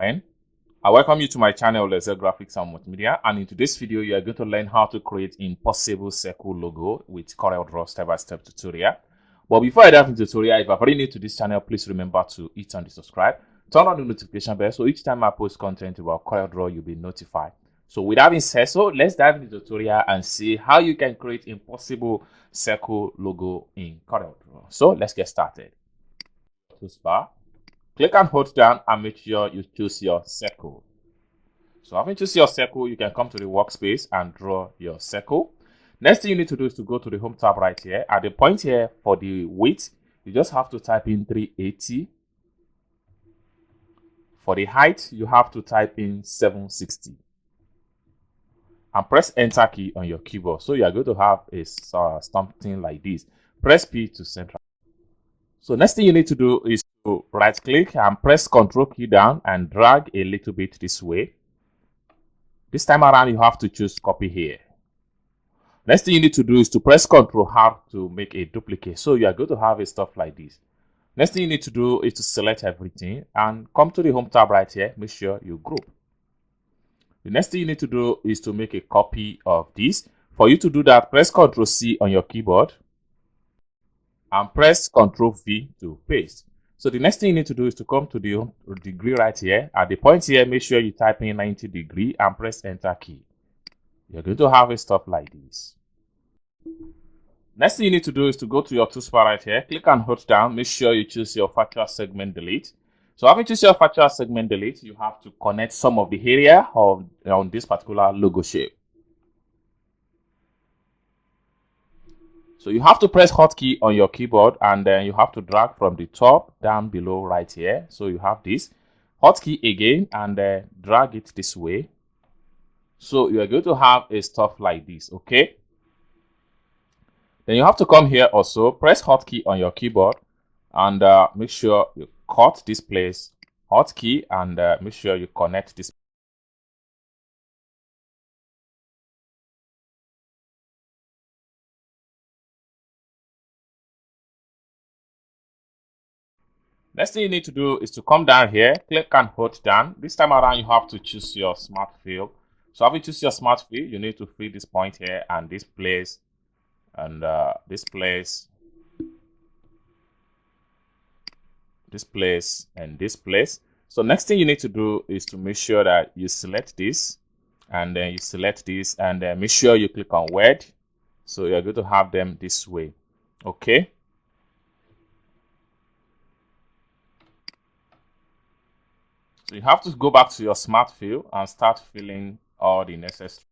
And I welcome you to my channel, Let's Graphics and Multimedia. And in today's video, you are going to learn how to create impossible circle logo with corelDRAW step-by-step tutorial. But before I dive into the tutorial, if you're very new to this channel, please remember to hit on the subscribe, turn on the notification bell, so each time I post content about corelDRAW, you'll be notified. So with that being said, let's dive into the tutorial and see how you can create impossible circle logo in corelDRAW. So let's get started. Toolbar. Click and hold down and make sure you choose your circle. So having choose your circle, you can come to the workspace and draw your circle. Next thing you need to do is to go to the home tab right here. At the point here for the width, you just have to type in 380. For the height, you have to type in 760. And press enter key on your keyboard. So you are going to have a something like this. Press P to center. So next thing you need to do is to right click and press Ctrl key down and drag a little bit this way. This time around, you have to choose copy here. Next thing you need to do is to press Ctrl R to make a duplicate. So you are going to have a stuff like this. Next thing you need to do is to select everything and come to the home tab right here. Make sure you group. The next thing you need to do is to make a copy of this. For you to do that, press Ctrl C on your keyboard and press Ctrl V to paste. So the next thing you need to do is to come to the degree right here. At the point here, make sure you type in 90 degree and press enter key. You're going to have a stuff like this. Next thing you need to do is to go to your toolbar right here, click and hold down, make sure you choose your factual segment delete. So having choose your factual segment delete, you have to connect some of the area of on this particular logo shape. So you have to press hotkey on your keyboard and then you have to drag from the top down below right here. So you have this hotkey again and drag it this way. So you are going to have a stuff like this, okay? Then you have to come here also, press hotkey on your keyboard and make sure you cut this place, hotkey, and make sure you connect this. Next thing you need to do is to come down here, click and hold down. This time around, you have to choose your smart fill. So having choose your smart fill, you need to fill this point here and this place and this place, this place, and this place. So next thing you need to do is to make sure that you select this and then you select this and then make sure you click on word. So you're going to have them this way, okay? So you have to go back to your smart fill and start filling all the necessary.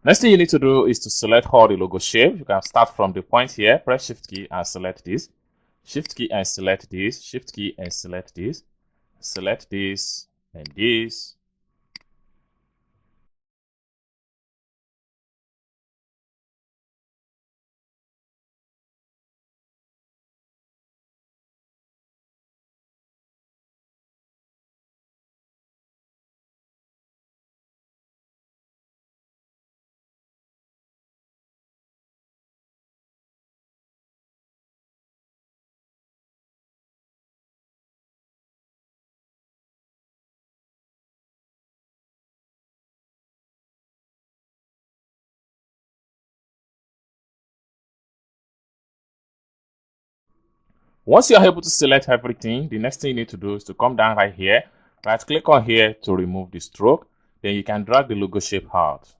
Next thing you need to do is to select all the logo shape. You can start from the point here, press shift key and select this, shift key and select this, shift key and select this and this. Once you are able to select everything, the next thing you need to do is to come down right here, right click on here to remove the stroke. Then you can drag the logo shape out.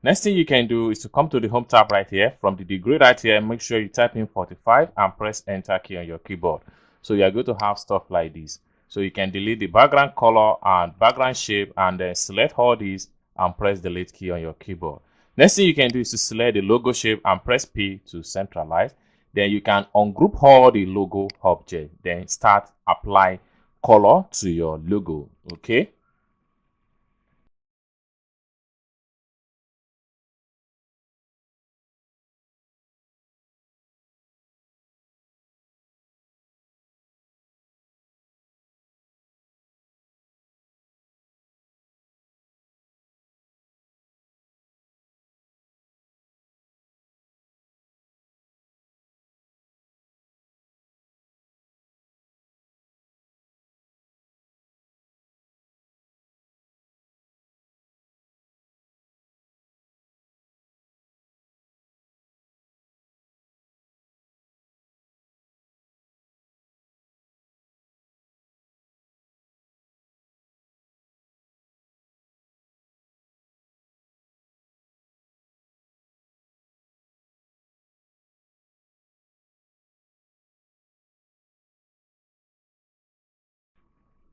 Next thing you can do is to come to the home tab right here. From the degree right here, make sure you type in 45 and press enter key on your keyboard. So you are going to have stuff like this. So you can delete the background color and background shape and then select all these and press delete key on your keyboard. Next thing you can do is to select the logo shape and press P to centralize. Then you can ungroup all the logo object. Then start apply color to your logo. Okay.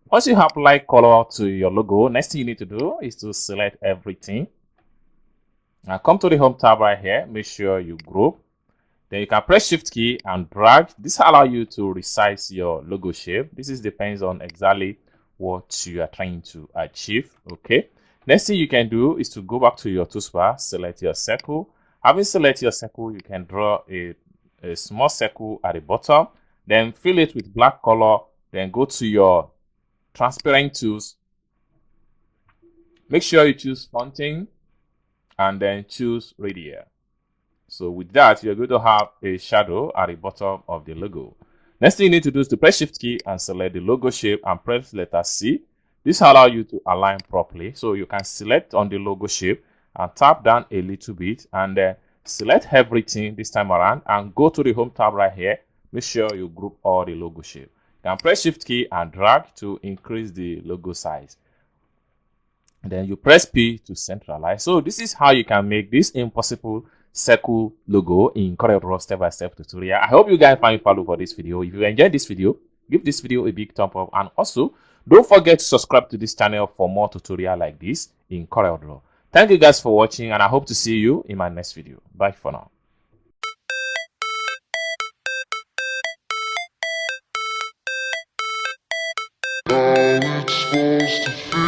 Once you apply color to your logo, next thing you need to do is to select everything. Now come to the home tab right here. Make sure you group. Then you can press shift key and drag. This allows you to resize your logo shape. This is depends on exactly what you are trying to achieve. Okay. Next thing you can do is to go back to your toolbar, select your circle. Having selected your circle, you can draw a small circle at the bottom. Then fill it with black color. Then go to your transparent tools. Make sure you choose fonting and then choose radius. So with that, you're going to have a shadow at the bottom of the logo. Next thing you need to do is to press shift key and select the logo shape and press letter C. This allows you to align properly. So you can select on the logo shape and tap down a little bit and then select everything this time around and go to the home tab right here. Make sure you group all the logo shape. You can press shift key and drag to increase the logo size. Then you press P to centralize. So this is how you can make this impossible circle logo in corelDRAW step-by-step tutorial. I hope you guys find value for this video. If you enjoyed this video, give this video a big thumb up, and also don't forget to subscribe to this channel for more tutorial like this in corelDRAW. Thank you guys for watching, and I hope to see you in my next video. Bye for now. How it's supposed to feel.